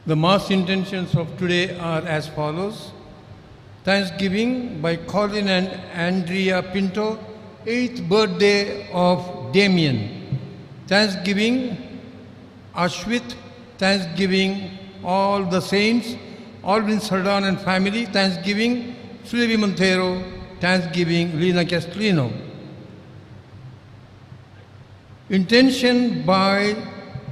The Mass intentions of today are as follows. Thanksgiving by Colin and Andrea Pinto, 8th birthday of Damien. Thanksgiving Ashwit, Thanksgiving all the saints, Alvin Sardan and family, Thanksgiving Felipe Montero, Thanksgiving Lina Castellino. Intention by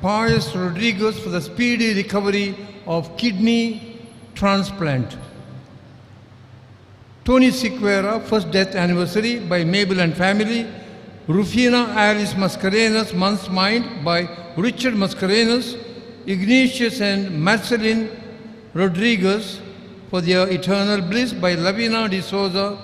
Pius Rodriguez for the speedy recovery of kidney transplant. Tony Sequeira, first death anniversary by Mabel and family. Rufina Alice Mascarenas, month's mind by Richard Mascarenas. Ignatius and Marceline Rodriguez for their eternal bliss by Lavina de Souza.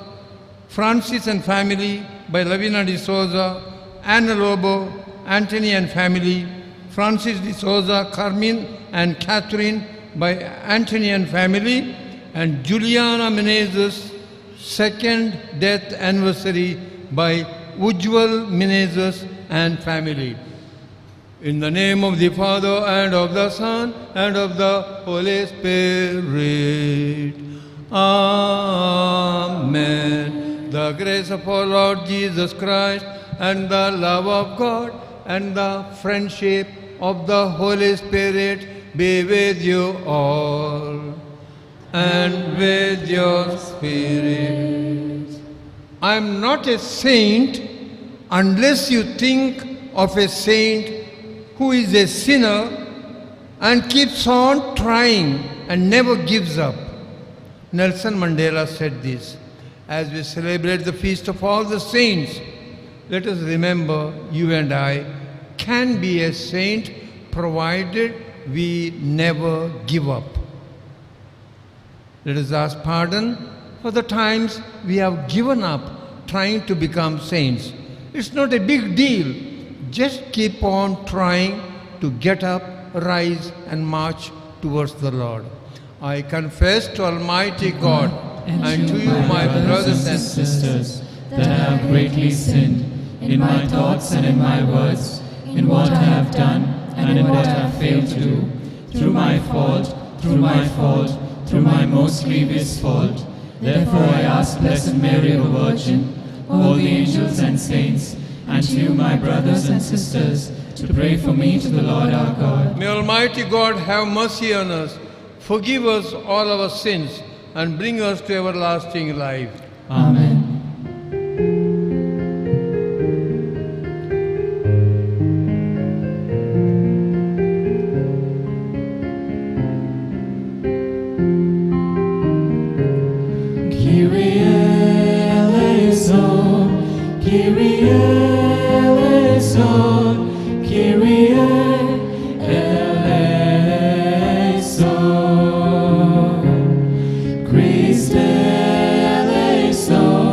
Francis and family by Lavina de Souza. Anna Lobo, Anthony and family. Francis de Souza, Carmen and Catherine by Anthony and family. And Juliana Menezes, second death anniversary by Ujjwal Menezes and family. In the name of the Father, and of the Son, and of the Holy Spirit. Amen. The grace of our Lord Jesus Christ, and the love of God, and the friendship of the Holy Spirit be with you all, and with your spirit. I am not a saint unless you think of a saint who is a sinner and keeps on trying and never gives up. Nelson Mandela said this. As we celebrate the feast of all the saints, let us remember you and I can be a saint provided we never give up. Let us ask pardon for the times we have given up trying to become saints. It's not a big deal. Just keep on trying to get up, rise, and march towards the Lord. I confess to Almighty God and to you, my brothers and sisters, that I have greatly sinned in my thoughts and in my words, in what I have done and in what I have failed to do, through my fault, through my most grievous fault. Therefore I ask Blessed Mary, the Virgin, all the angels and saints, and to you, my brothers and sisters, to pray for me to the Lord our God. May Almighty God have mercy on us, forgive us all our sins, and bring us to everlasting life. Amen. Kyrie eleison, Kyrie eleison, Kyrie eleison, Christe eleison.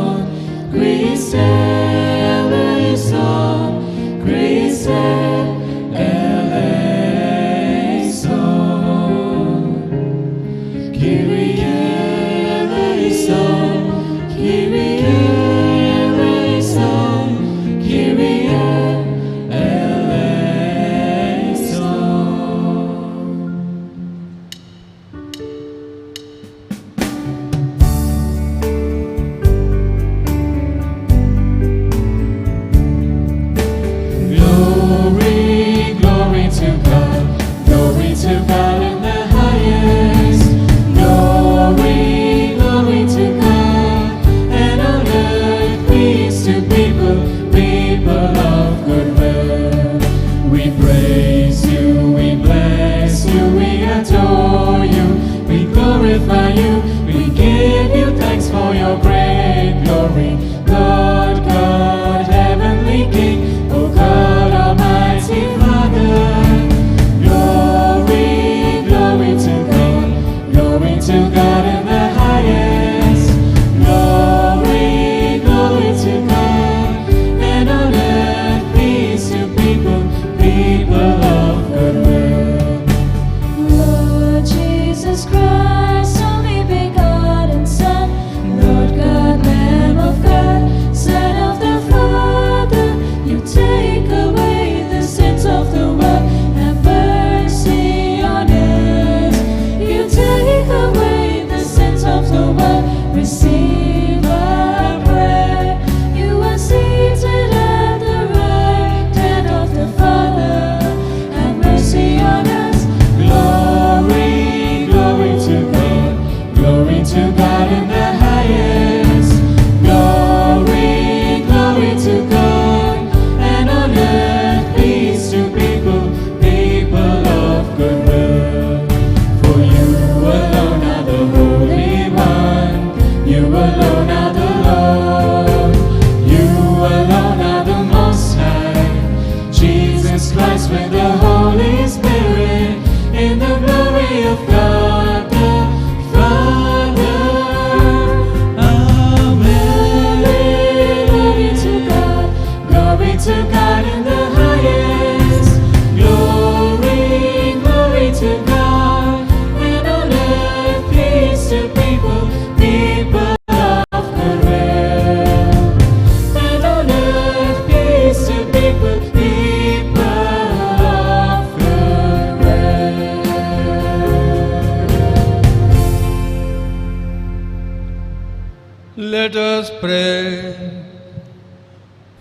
Let us pray.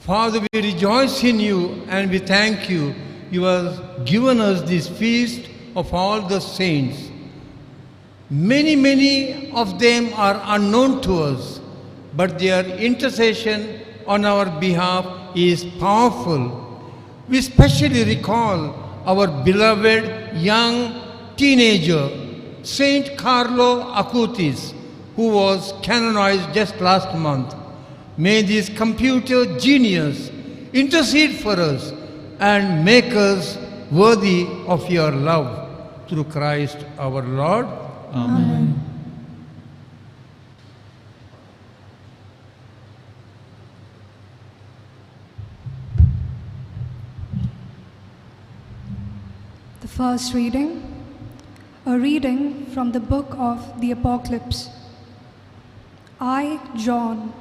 Father, we rejoice in you and we thank you. You have given us this feast of all the saints. Many of them are unknown to us, but their intercession on our behalf is powerful. We especially recall our beloved young teenager, Saint Carlo Acutis, who was canonized just last month. May this computer genius intercede for us and make us worthy of your love. Through Christ our Lord. Amen. The first reading, a reading from the book of the Apocalypse. I, John,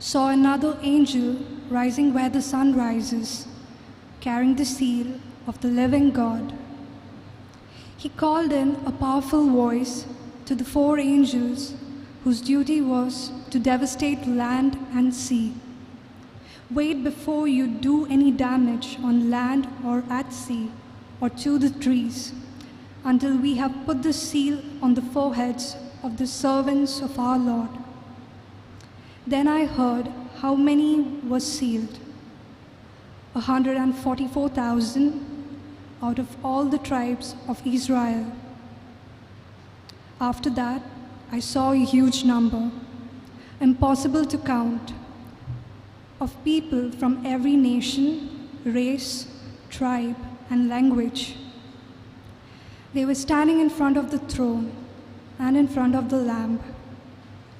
saw another angel rising where the sun rises, carrying the seal of the living God. He called in a powerful voice to the 4 angels whose duty was to devastate land and sea. Wait before you do any damage on land or at sea or to the trees, until we have put the seal on the foreheads of the servants of our Lord. Then I heard how many were sealed. 144,000 out of all the tribes of Israel. After that, I saw a huge number, impossible to count, of people from every nation, race, tribe, and language. They were standing in front of the throne and in front of the Lamb,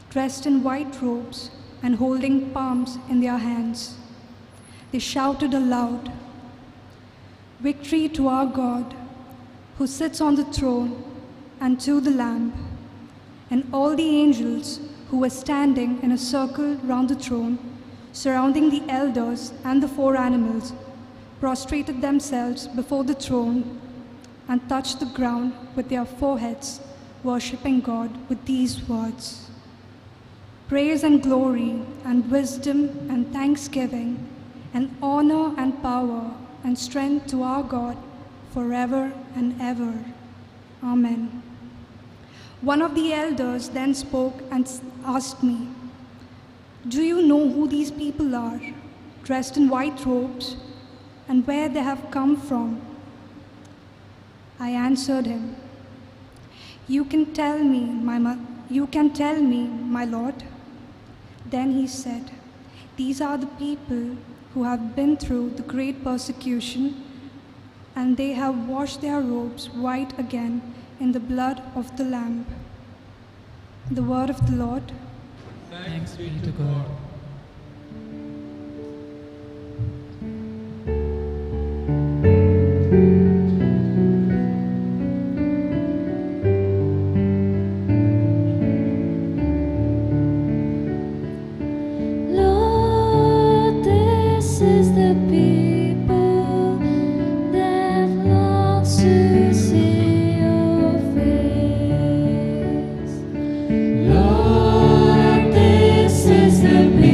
dressed in white robes and holding palms in their hands. They shouted aloud, "Victory to our God, who sits on the throne, and to the Lamb." And all the angels who were standing in a circle round the throne, surrounding the elders and the 4 animals, prostrated themselves before the throne and touched the ground with their foreheads, worshipping God with these words: "Praise and glory and wisdom and thanksgiving and honor and power and strength to our God forever and ever. Amen." One of the elders then spoke and asked me, "Do you know who these people are, dressed in white robes, and where they have come from?" I answered him, You can tell me, my Lord." Then he said, "These are the people who have been through the great persecution, and they have washed their robes white again in the blood of the Lamb." The word of the Lord. Thanks be to God. Lord, this is the people that longs to see your face. Lord, this is the people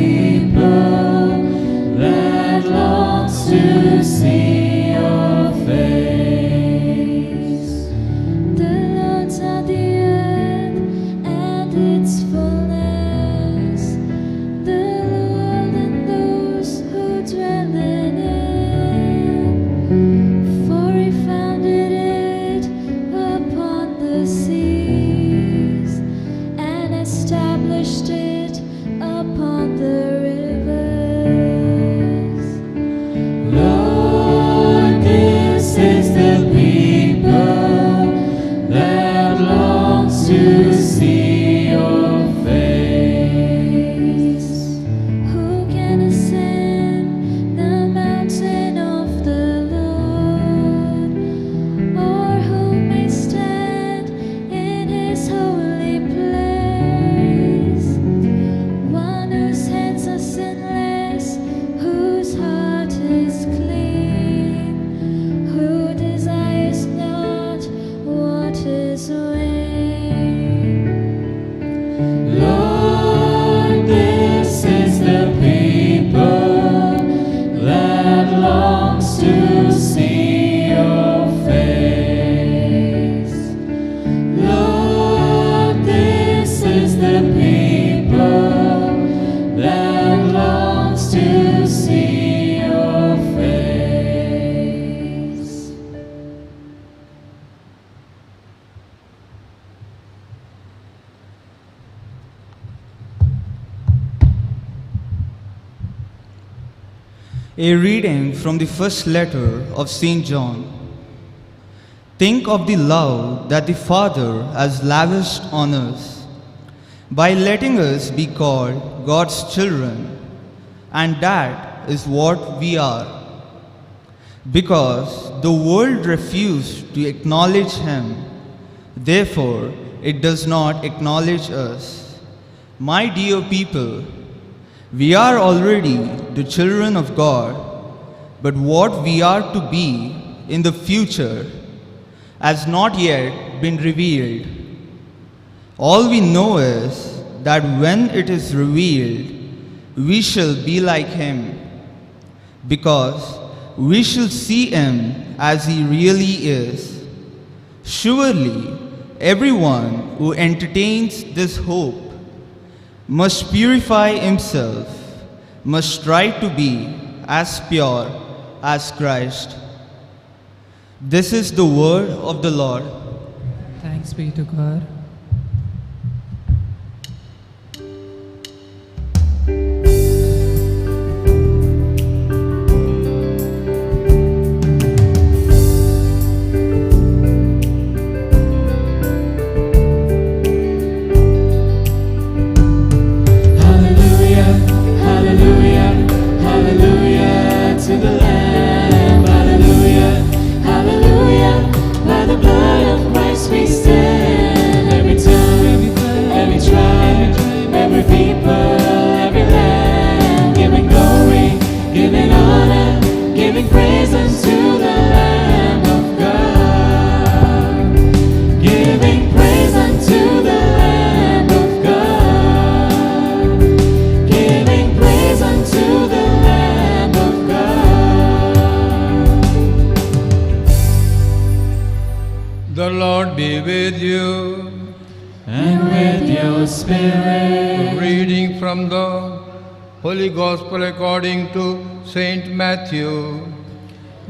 A reading from the first letter of St. John. Think of the love that the Father has lavished on us by letting us be called God's children, and that is what we are. Because the world refused to acknowledge Him, therefore it does not acknowledge us. My dear people, we are already the children of God, but what we are to be in the future has not yet been revealed. All we know is that when it is revealed, we shall be like Him, because we shall see Him as He really is. Surely, everyone who entertains this hope must purify himself, must strive to be as pure as Christ. This is the word of the Lord. Thanks be to God. The Lord be with you. And with your spirit. Reading from the Holy Gospel according to Saint Matthew.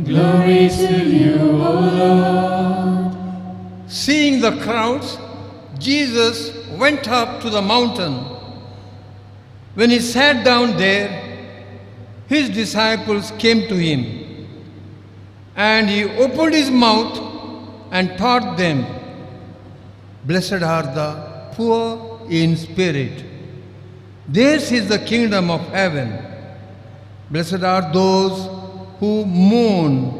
Glory to you, O Lord. Seeing the crowds, Jesus went up to the mountain. When he sat down there, his disciples came to him, and he opened his mouth and taught them, "Blessed are the poor in spirit. Theirs is the kingdom of heaven. Blessed are those who mourn.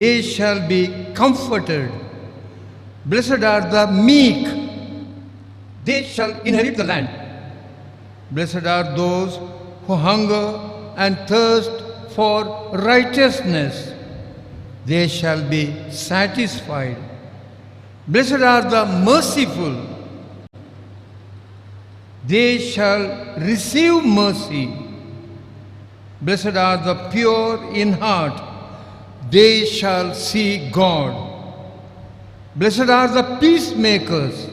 They shall be comforted. Blessed are the meek. They shall inherit the land. Blessed are those who hunger and thirst for righteousness. They shall be satisfied. Blessed are the merciful. They shall receive mercy. Blessed are the pure in heart. They shall see God. Blessed are the peacemakers.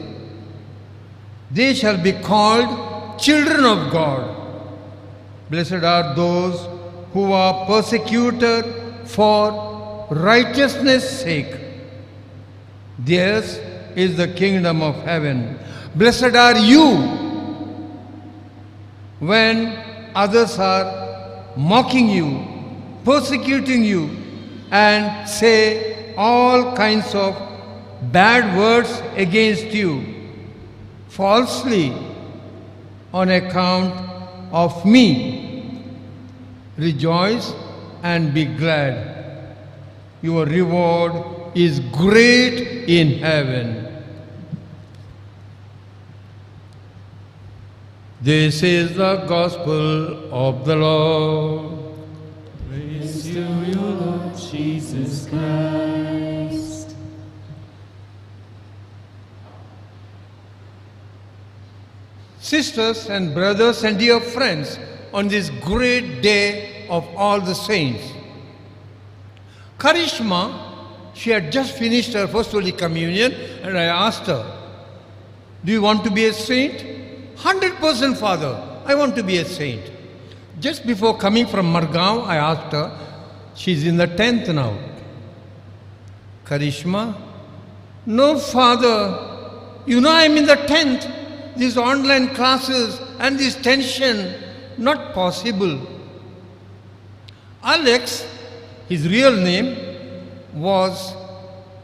They shall be called children of God. Blessed are those who are persecuted for righteousness' sake. Theirs is the kingdom of heaven. Blessed are you when others are mocking you, persecuting you, and say all kinds of bad words against you falsely on account of me. Rejoice and be glad. Your reward is great in heaven. This is the gospel of the Lord. Praise to you, Lord Jesus Christ. Sisters and brothers and dear friends, on this great day of all the saints, Karishma, she had just finished her First Holy Communion, and I asked her, "Do you want to be a saint?" 100%, Father, I want to be a saint. Just before coming from Margaon, I asked her, she's in the 10th now. "Karishma, no, Father, you know I'm in the 10th. These online classes and this tension, not possible. Alex, his real name, was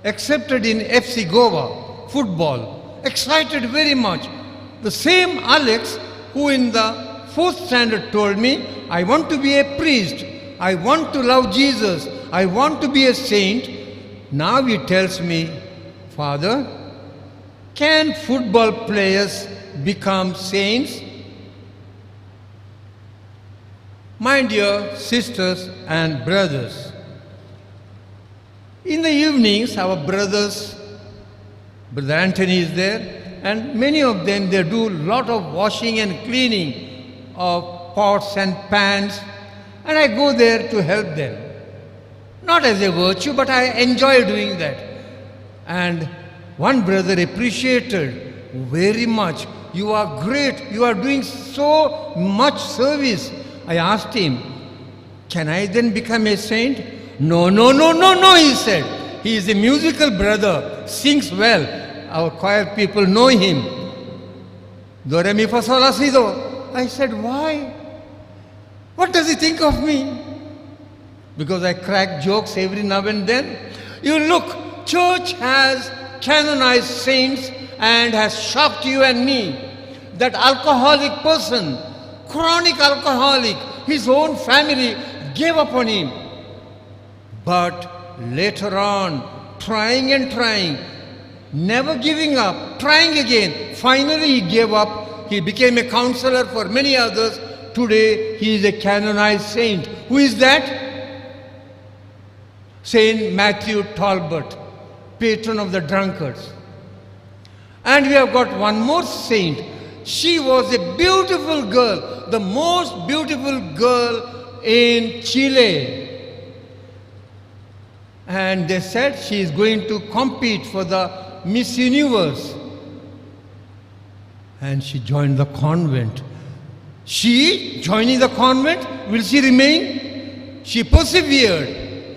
accepted in FC Goa, football, excited very much. The same Alex who in the 4th standard told me, I want to be a priest, I want to love Jesus, I want to be a saint. Now he tells me, Father, can football players become saints? My dear sisters and brothers, in the evenings our brothers, Brother Anthony is there, and many of them, they do a lot of washing and cleaning of pots and pans, and I go there to help them. Not as a virtue, but I enjoy doing that. And one brother appreciated very much. You are great. You are doing so much service. I asked him, can I then become a saint? No, no, no, no, no, he said. He is a musical brother, sings well. Our choir people know him. Do, re, mi, fa, sol, la, si, do. I said, why? What does he think of me? Because I crack jokes every now and then. You look, church has canonized saints and has shocked you and me. That alcoholic person, chronic alcoholic, his own family gave up on him. But later on, trying and trying, never giving up, trying again, finally he gave up. He became a counselor for many others. Today he is a canonized saint. Who is that? Saint Matthew Talbot, patron of the drunkards. And we have got one more saint. She was a beautiful girl, the most beautiful girl in Chile. And they said she is going to compete for the Miss Universe. And she joined the convent. She, joining the convent, will she remain? She persevered.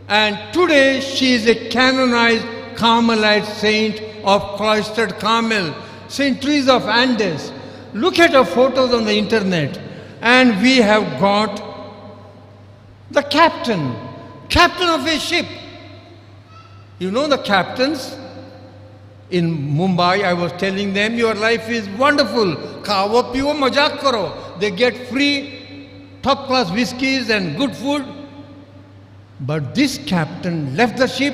And today she is a canonized Carmelite saint of cloistered Carmel, Saint Teresa of Andes. Look at her photos on the internet. And we have got the captain of a ship. You know the captains? In Mumbai, I was telling them, your life is wonderful. Khawo, piwo, majak karo. They get free top-class whiskeys and good food. But this captain left the ship,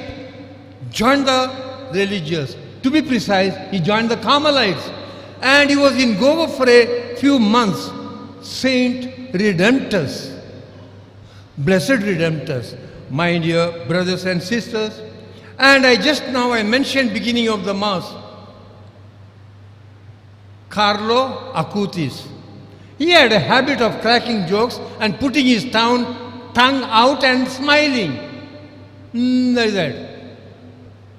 joined the religious. To be precise, he joined the Carmelites. And he was in Goa for a few months. Saint Redemptus, Blessed Redemptus, my dear brothers and sisters. And I mentioned beginning of the Mass, Carlo Acutis. He had a habit of cracking jokes and putting his tongue out and smiling. Like that.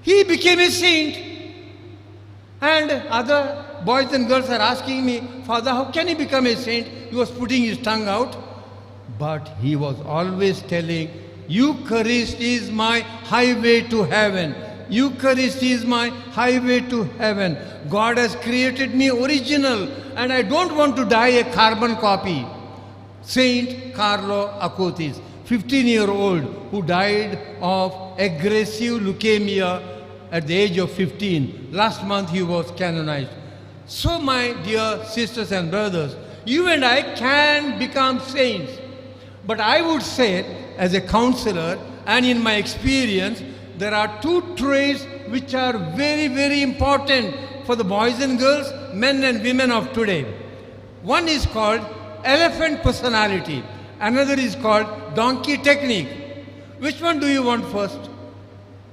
He became a saint. And other boys and girls are asking me, Father, how can he become a saint? He was putting his tongue out. But he was always telling, Eucharist is my highway to heaven. Eucharist is my highway to heaven. God has created me original and I don't want to die a carbon copy. Saint Carlo Acutis, 15-year-old who died of aggressive leukemia at the age of 15. Last month he was canonized. So my dear sisters and brothers, you and I can become saints. But I would say, as a counselor and in my experience, there are two traits which are very, very important for the boys and girls, men and women of today. One is called elephant personality. Another is called donkey technique. Which one do you want first?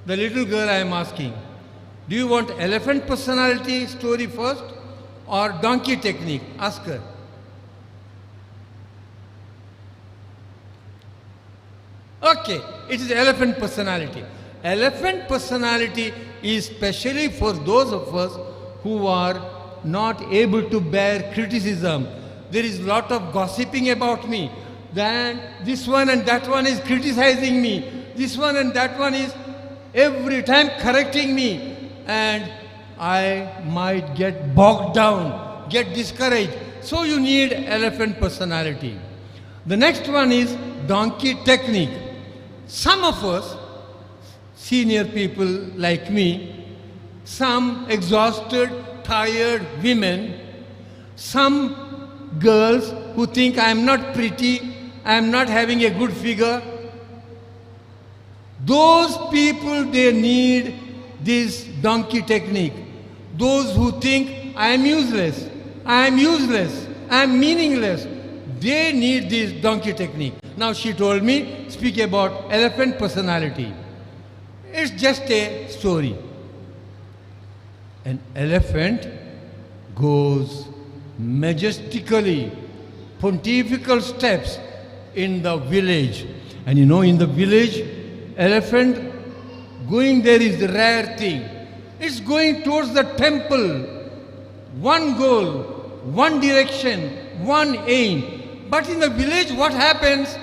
The little girl I am asking. Do you want elephant personality story first or donkey technique? Ask her. Okay, it is elephant personality. Elephant personality is specially for those of us who are not able to bear criticism. There is a lot of gossiping about me. Then this one and that one is criticizing me. This one and that one is every time correcting me. And I might get bogged down, get discouraged. So you need elephant personality. The next one is donkey technique. Some of us, senior people like me, some exhausted, tired women, some girls who think I am not pretty, I am not having a good figure. Those people, they need this donkey technique. Those who think I am useless, I am useless, I am meaningless, they need this donkey technique. Now she told me, speak about elephant personality. It's just a story. An elephant goes majestically, pontifical steps in the village. And you know, in the village, elephant going there is the rare thing. It's going towards the temple. One goal, one direction, one aim. But in the village, what happens?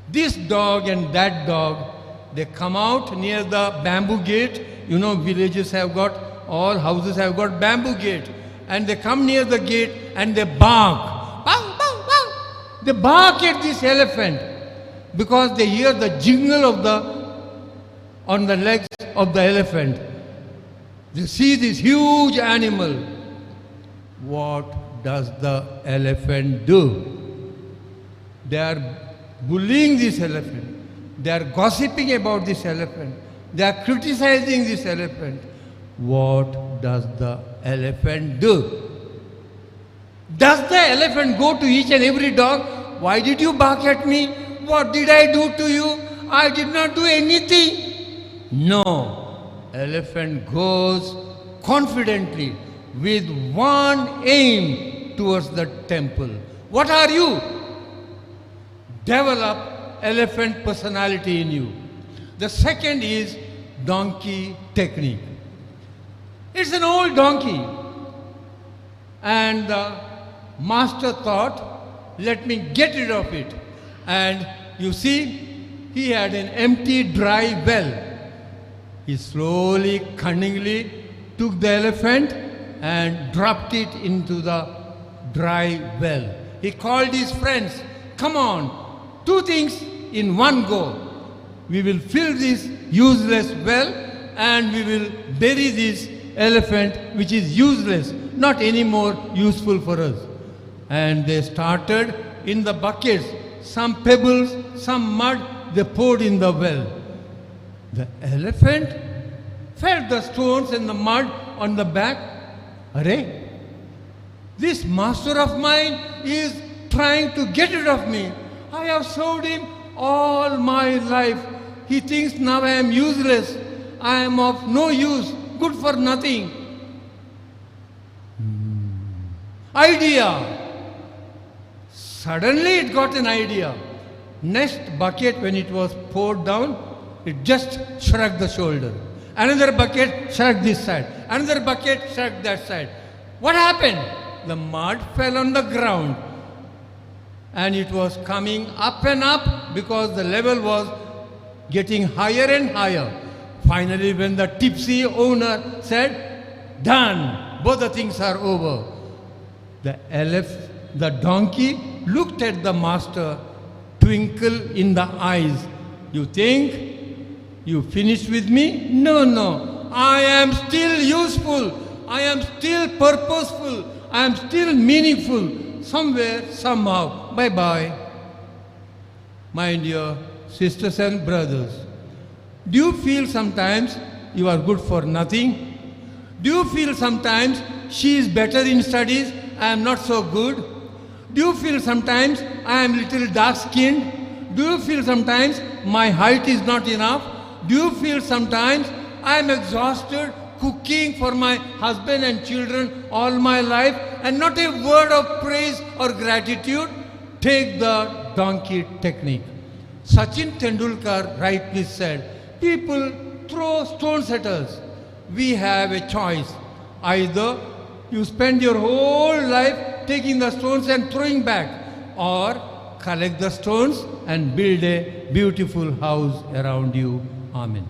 This dog and that dog, they come out near the bamboo gate. You know, villages have got, all houses have got bamboo gate. And they come near the gate and they bark. Bow, bow, bow. They bark at this elephant because they hear the jingle of on the legs of the elephant. They see this huge animal. What does the elephant do? They are bullying this elephant. They are gossiping about this elephant. They are criticizing this elephant. What does the elephant do? Does the elephant go to each and every dog? Why did you bark at me? What did I do to you? I did not do anything. No. Elephant goes confidently with one aim towards the temple. What are you? Develop elephant personality in you. The second is donkey technique. It's an old donkey. And the master thought, let me get rid of it. And you see, he had an empty dry well. He slowly, cunningly took the elephant and dropped it into the dry well. He called his friends, come on, two things in one go. We will fill this useless well and we will bury this elephant which is useless, not anymore useful for us. And they started in the buckets, some pebbles, some mud, they poured in the well. The elephant felt the stones and the mud on the back. Arey, this master of mine is trying to get rid of me. I have served him all my life. He thinks now I am useless. I am of no use, good for nothing. Idea. Suddenly it got an idea. Next bucket, when it was poured down, it just shrugged the shoulder. Another bucket shrugged this side. Another bucket shrugged that side. What happened? The mud fell on the ground. And it was coming up and up because the level was getting higher and higher. Finally, when the tipsy owner said, done, both the things are over. The donkey looked at the master, twinkle in the eyes. You think you finished with me? No, no. I am still useful. I am still purposeful. I am still meaningful. Somewhere, somehow. Bye-bye. My dear sisters and brothers, do you feel sometimes you are good for nothing? Do you feel sometimes she is better in studies, I am not so good? Do you feel sometimes I am little dark-skinned? Do you feel sometimes my height is not enough? Do you feel sometimes I am exhausted cooking for my husband and children all my life and not a word of praise or gratitude? Take the donkey technique. Sachin Tendulkar rightly said, people throw stones at us. We have a choice. Either you spend your whole life taking the stones and throwing back, or collect the stones and build a beautiful house around you. Amen.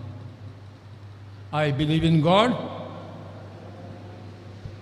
I believe in God,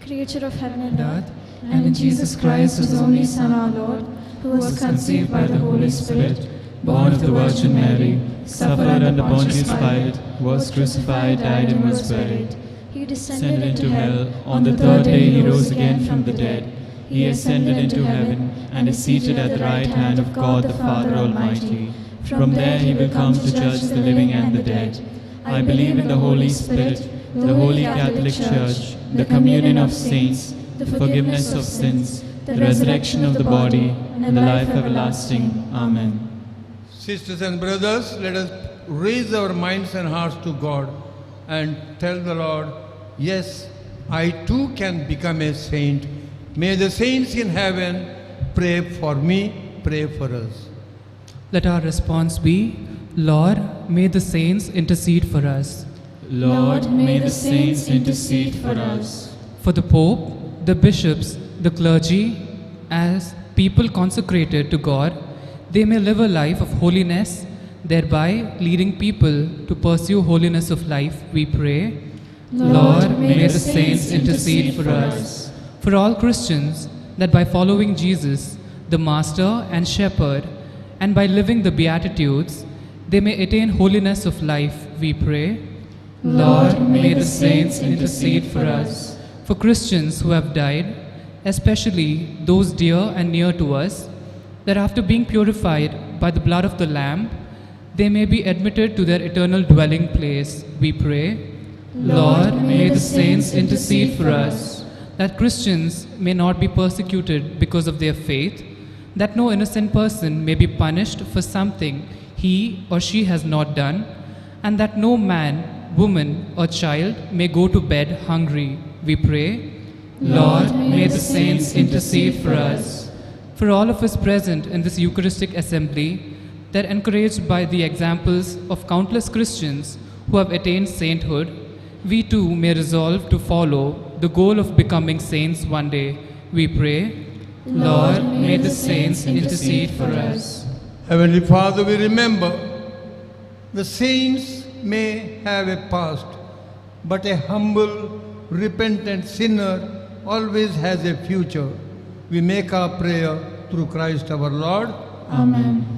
Creator of heaven and earth. and in Jesus Christ, his only Son, our Lord, who was conceived by the Holy Spirit, born of the Virgin Mary, suffered under Pontius Pilate, was crucified, died, and was buried. He Descended into hell. On the third day he rose again from the dead. He ascended into heaven and is seated at the right hand of God the Father Almighty. From there he will come to judge the living and the dead. I believe in the Holy Spirit, the Holy Catholic Church, the communion of saints, the forgiveness of sins, the resurrection of the body, and the life everlasting. Amen. Sisters and brothers, let us raise our minds and hearts to God and tell the Lord, yes, I too can become a saint. May the saints in heaven pray for me, pray for us. Let our response be, Lord, may the saints intercede for us. Lord, may the saints intercede for us. For the Pope, the bishops, the clergy, as people consecrated to God, they may live a life of holiness, thereby leading people to pursue holiness of life, we pray. Lord, may the saints intercede for us. For all Christians, that by following Jesus, the Master and Shepherd, and by living the Beatitudes, they may attain holiness of life, we pray. Lord, may the saints intercede for us. For Christians who have died, especially those dear and near to us, that after being purified by the blood of the Lamb, they may be admitted to their eternal dwelling place, we pray. Lord, may the saints intercede for us. That Christians may not be persecuted because of their faith, that no innocent person may be punished for something he or she has not done, and that no man, woman, or child may go to bed hungry, we pray. Lord, may the saints intercede for us. For all of us present in this Eucharistic assembly, that encouraged by the examples of countless Christians who have attained sainthood, we too may resolve to follow the goal of becoming saints one day, we pray. Lord, may the saints intercede for us. Heavenly Father, we remember the saints may have a past, but a humble, repentant sinner always has a future. We make our prayer through Christ our Lord. Amen.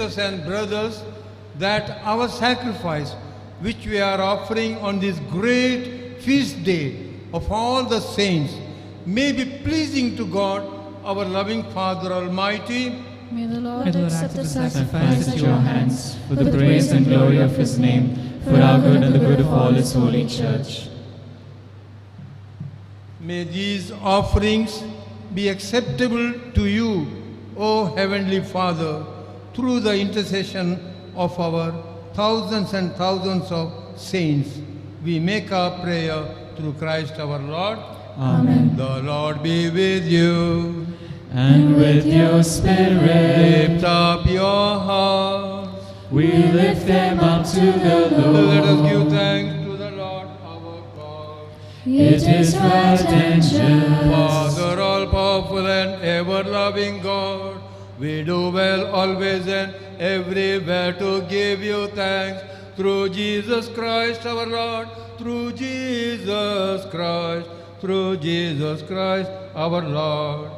sisters and brothers, that our sacrifice, which we are offering on this great feast day of all the saints, may be pleasing to God, our loving Father Almighty. May the Lord May the Lord accept the Sacrifice sacrifice at your hands, for the praise and glory of His name, for our good and the good of all His holy church. May these offerings be acceptable to you, O Heavenly Father, through the intercession of our thousands and thousands of saints. We make our prayer through Christ our Lord. Amen. The Lord be with you. And with your spirit, Lift up your hearts. we lift them up to the Let us Lord. give thanks to the Lord our God. It is right and just. Father, all-powerful and ever-loving God, we do well always and everywhere to give you thanks through Jesus Christ our Lord, through Jesus Christ, through Jesus Christ our Lord.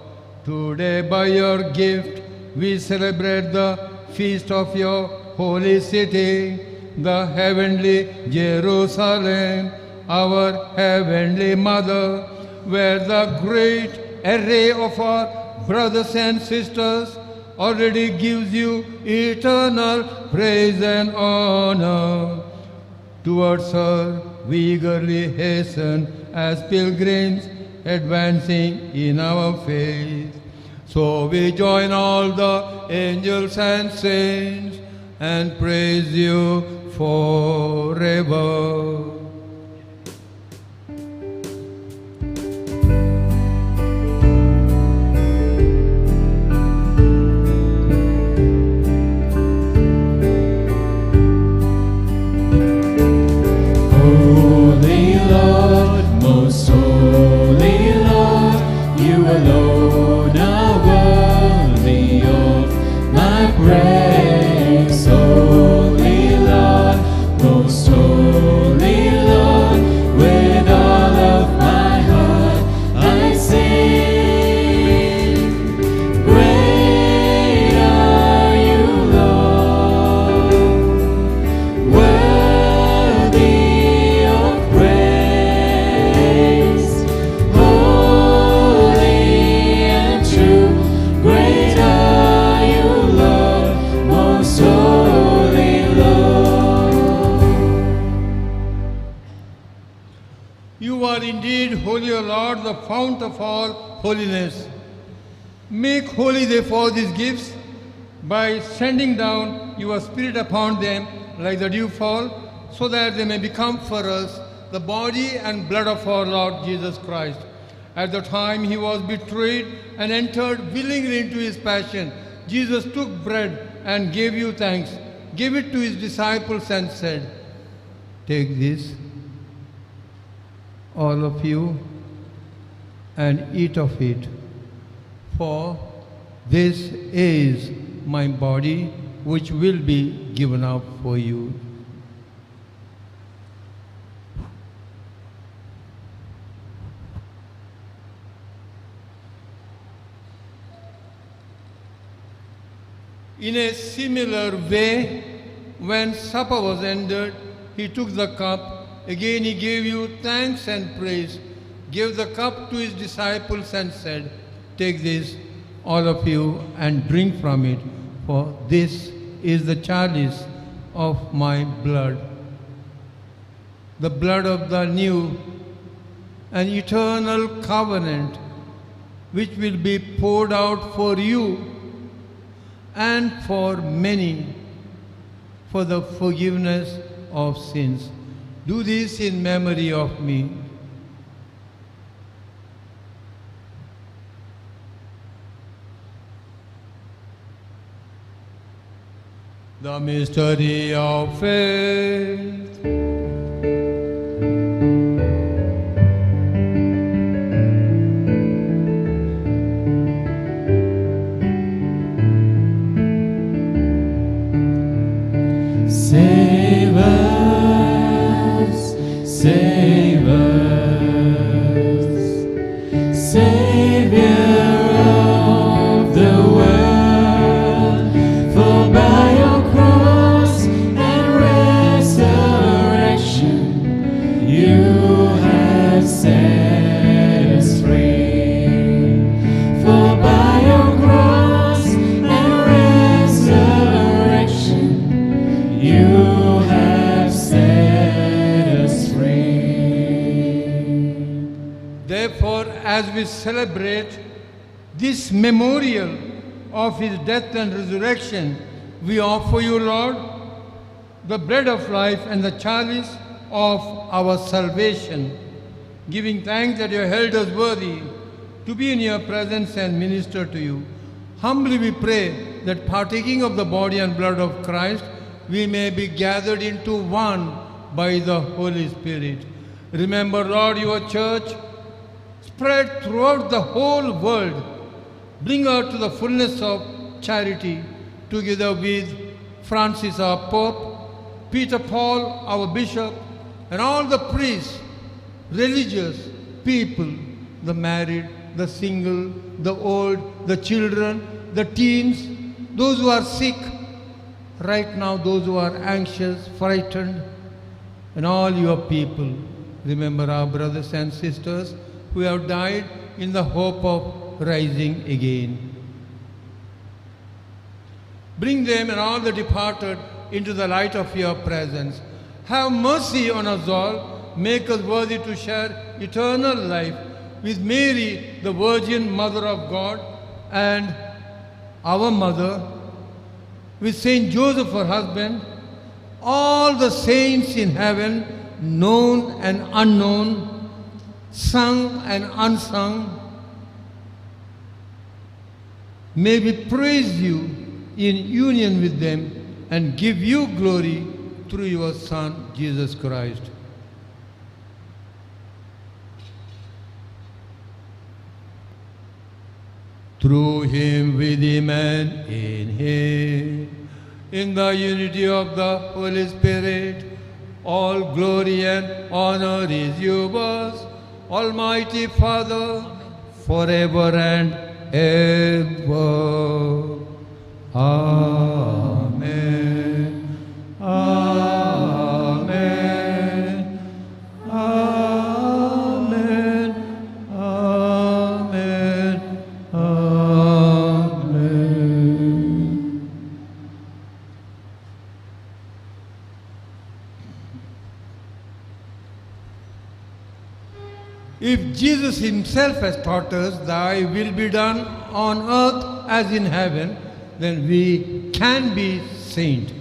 Today by your gift we celebrate the feast of your holy city, the heavenly Jerusalem, our heavenly mother, where the great array of our brothers and sisters already gives you eternal praise and honor. Towards her we eagerly hasten as pilgrims advancing in our faith. So we join all the angels and saints and praise you forever. Holy Lord, most holy Lord, you alone are worthy of my praise. Holy Lord, most holy Lord, with all of my heart I sing. Great are you, Lord, worthy of praise. Holy and true, great are you, Lord, most holy Lord. You are indeed holy, O Lord, the fount of all holiness. Make holy therefore these gifts by sending down your Spirit upon them like the dewfall, so that they may become for us the body and blood of our Lord Jesus Christ. At the time he was betrayed and entered willingly into his passion, Jesus took bread and gave you thanks, gave it to his disciples and said, "Take this, all of you, and eat of it, for this is my body which will be given up for you." In a similar way, when supper was ended, he took the cup. Again he gave you thanks and praise, gave the cup to his disciples and said, "Take this, all of you, and drink from it, for this is the chalice of my blood, the blood of the new and eternal covenant, which will be poured out for you and for many for the forgiveness of sins. Do this in memory of me." The mystery of faith. Save us, save us, Savior of the world, for by your cross and resurrection you have set us free. For by your cross and resurrection you have set us free. Therefore, as we celebrate This memorial of his death and resurrection, we offer you, Lord, the bread of life and the chalice of our salvation, giving thanks that you have held us worthy to be in your presence and minister to you. Humbly we pray that partaking of the body and blood of Christ, we may be gathered into one by the Holy Spirit. Remember, Lord, your church spread throughout the whole world. Bring her to the fullness of charity, together with Francis, our Pope, Peter Paul, our Bishop, and all the priests, religious people, the married, the single, the old, the children, the teens, those who are sick, right now those who are anxious, frightened, and all your people. Remember our brothers and sisters who have died in the hope of rising again. Bring them and all the departed into the light of your presence. Have mercy on us all. Make us worthy to share eternal life with Mary, the Virgin Mother of God, and our Mother, with Saint Joseph, her husband, all the saints in heaven, known and unknown, sung and unsung. May we praise you in union with them and give you glory through your Son, Jesus Christ. Through him, with him, and in him, in the unity of the Holy Spirit, all glory and honor is yours, Almighty Father, forever and ever. Amen. Amen. Amen. Amen. Amen. If Jesus himself has taught us, thy will be done on earth as in heaven, then we can be saint.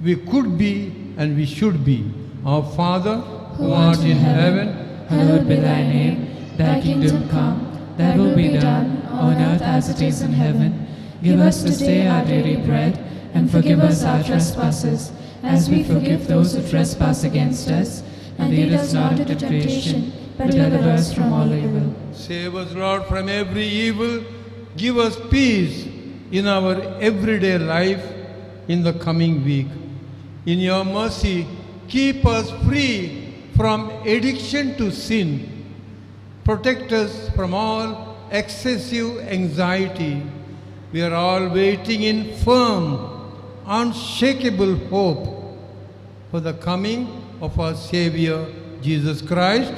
We could be and we should be. Our Father, who art in heaven, hallowed be thy name. Thy kingdom come, thy will be done, on earth as it is in heaven. Give us this day our daily bread, and forgive us our trespasses, as we forgive those who trespass against us. And lead us not into temptation, but deliver us from all evil. Save us, Lord, from every evil. Give us peace in our everyday life in the coming week. In your mercy, keep us free from addiction to sin. Protect us from all excessive anxiety. We are all waiting in firm, unshakable hope for the coming of our Savior, Jesus Christ.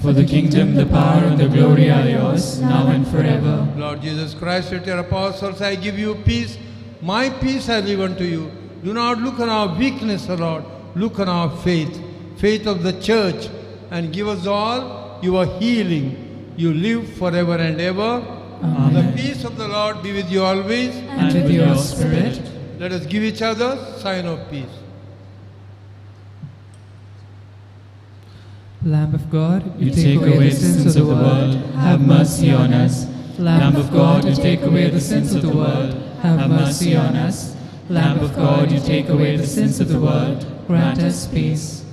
For the kingdom, the power, and the glory are yours, now and forever. Lord Jesus Christ, said to your apostles, I give you peace. My peace I leave unto you. Do not look on our weakness, O Lord. Look on our faith, faith of the church, and give us all your healing. You live forever and ever. Amen. The peace of the Lord be with you always. And with your spirit. Let us give each other sign of peace. Lamb of God, You take away the sins of the world, have mercy on us. Lamb of God, you take away the sins of the world, have mercy on us. Lamb of God, you take away the sins of the world, grant us peace.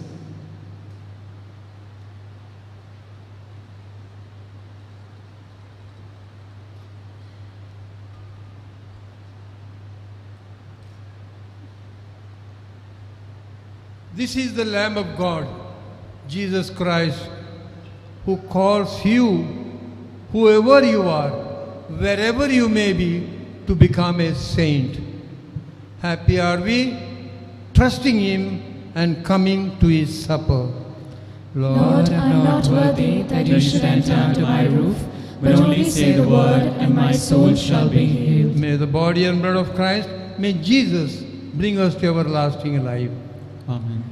This is the Lamb of God, Jesus Christ, who calls you, whoever you are, wherever you may be, to become a saint. Happy are we, trusting him and coming to his supper. Lord, I am not worthy that you should enter under my roof, but only say the word, and my soul shall be healed. May the body and blood of Christ, may Jesus bring us to everlasting life. Amen.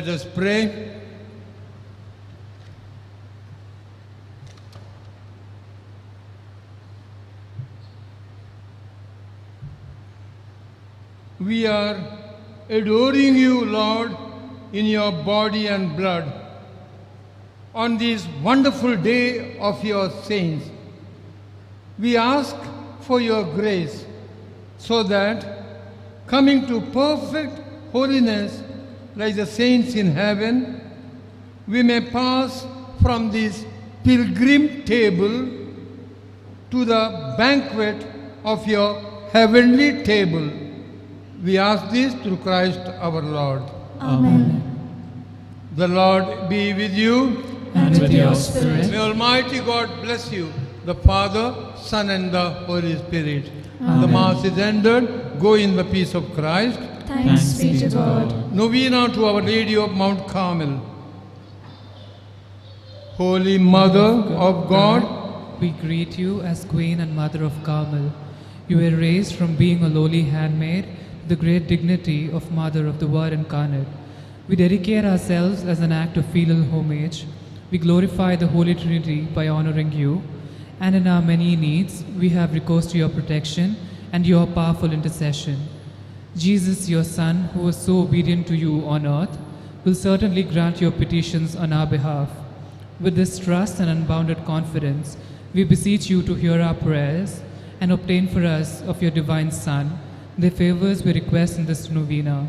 Let us pray. We are adoring you, Lord, in your body and blood on this wonderful day of your saints. We ask for your grace so that, coming to perfect holiness like the saints in heaven, we may pass from this pilgrim table to the banquet of your heavenly table. We ask this through Christ our Lord. Amen. The Lord be with you. And with your spirit. May Almighty God bless you, the Father, Son, and the Holy Spirit. Amen. The Mass is ended. Go in the peace of Christ. Thanks be to God. Novena to Our Lady of Mount Carmel. Holy Mother of God, we greet you as Queen and Mother of Carmel. You were raised from being a lowly handmaid to the great dignity of Mother of the Word incarnate. We dedicate ourselves as an act of filial homage. We glorify the Holy Trinity by honoring you, and in our many needs, we have recourse to your protection and your powerful intercession. Jesus, your Son, who was so obedient to you on earth, will certainly grant your petitions on our behalf. With this trust and unbounded confidence, we beseech you to hear our prayers and obtain for us of your divine Son the favors we request in this novena.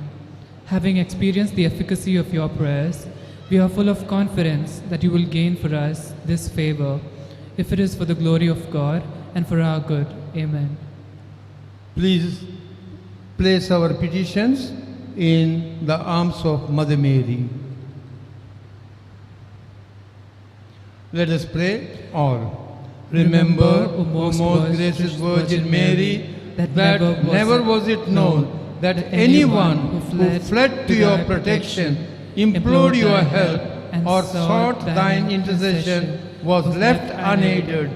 Having experienced the efficacy of your prayers, we are full of confidence that you will gain for us this favor, if it is for the glory of God and for our good. Amen. please place our petitions in the arms of Mother Mary. Let us pray all. Remember, O most gracious Virgin Mary, that never was it known that anyone who fled to your protection, implored your help, or sought thine intercession was left unaided.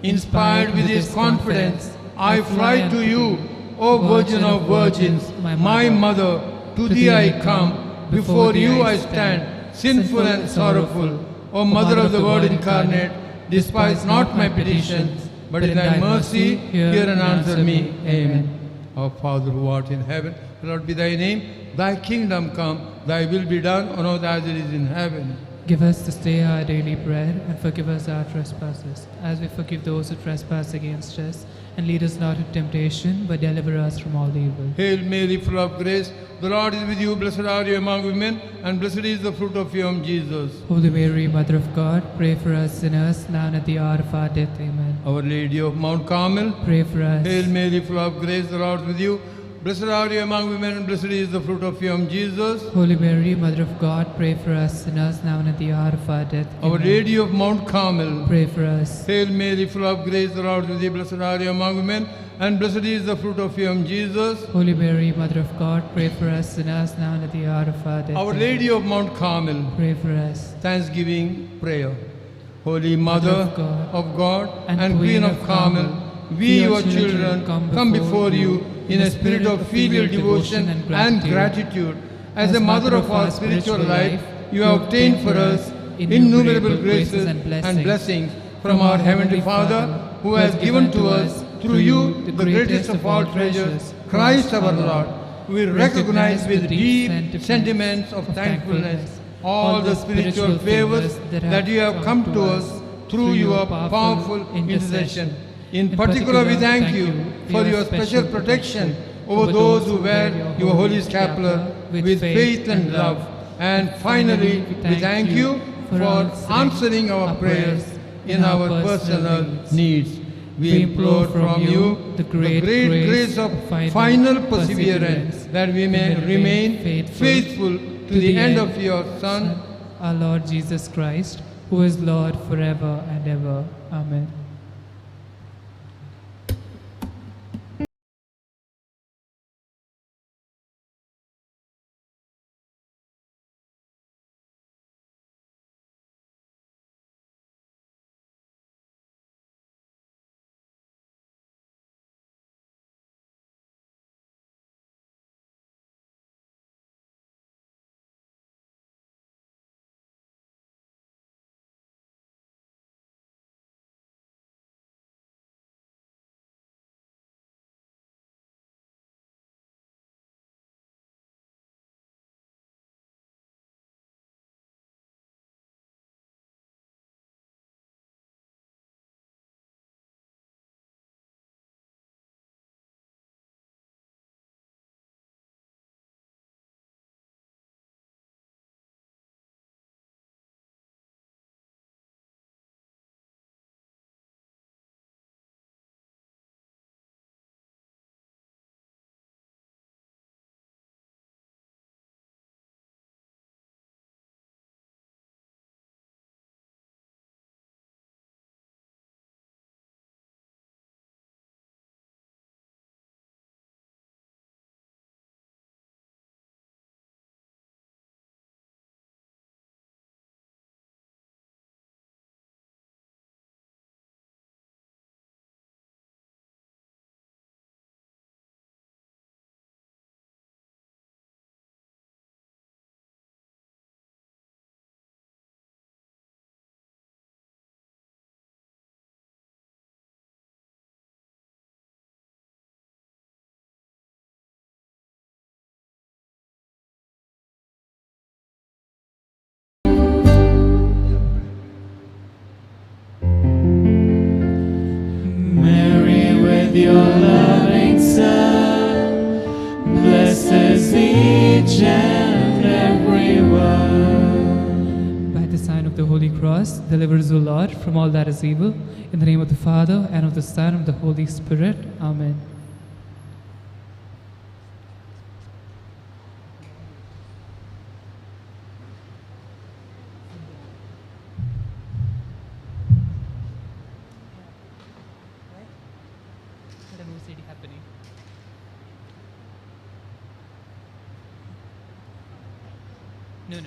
Inspired with this confidence, I fly to you, O Virgin of Virgins, my Mother. To thee I come, before you I stand, sinful and sorrowful. O Mother of the Word incarnate, despise not my petitions, but in thy mercy hear and answer me. Amen. Our Father who art in heaven, hallowed be thy name. Thy kingdom come, thy will be done on earth as it is in heaven. Give us this day our daily bread, and forgive us our trespasses, as we forgive those who trespass against us. And lead us not into temptation, but deliver us from all evil. Hail Mary, full of grace, the Lord is with you. Blessed are you among women, and blessed is the fruit of your womb, Jesus. Holy Mary, Mother of God, pray for us sinners, now and at the hour of our death. Amen. Our Lady of Mount Carmel, Pray for us. Hail Mary, full of grace, the Lord is with you. Blessed are you among women, and blessed is the fruit of your womb, Jesus. Holy Mary, Mother of God, pray for us sinners, now and at the hour of our death. Our Amen. Lady of Mount Carmel, Pray for us. Hail Mary, full of grace, the Lord is with you. Blessed are you among women, and blessed is the fruit of your womb, Jesus. Holy Mary, Mother of God, pray for us sinners, now and at the hour of our death. Our Amen. Lady of Mount Carmel, Pray for us. Thanksgiving prayer. Holy Mother of God and Queen of Carmel, we, your children, come before you in a spirit of filial devotion and gratitude. As the mother of our spiritual life, you have obtained for us innumerable graces and blessings from our Heavenly Father, who has given to us through you the greatest of all treasures, Christ our Lord. We recognize with deep sentiments of thankfulness all the spiritual favors that you have come to us through your powerful intercession. In particular, we thank you for your special protection over those who wear your holy scapular with faith and love. And finally, we thank you for answering our prayers in our personal needs. We implore from you the great grace of final perseverance, that we may remain faithful to the end of your Son, our Lord Jesus Christ, who is Lord forever and ever. Amen. deliver us, O Lord, from all that is evil. In the name of the Father, and of the Son, and of the Holy Spirit. Amen. An OCD happening. No.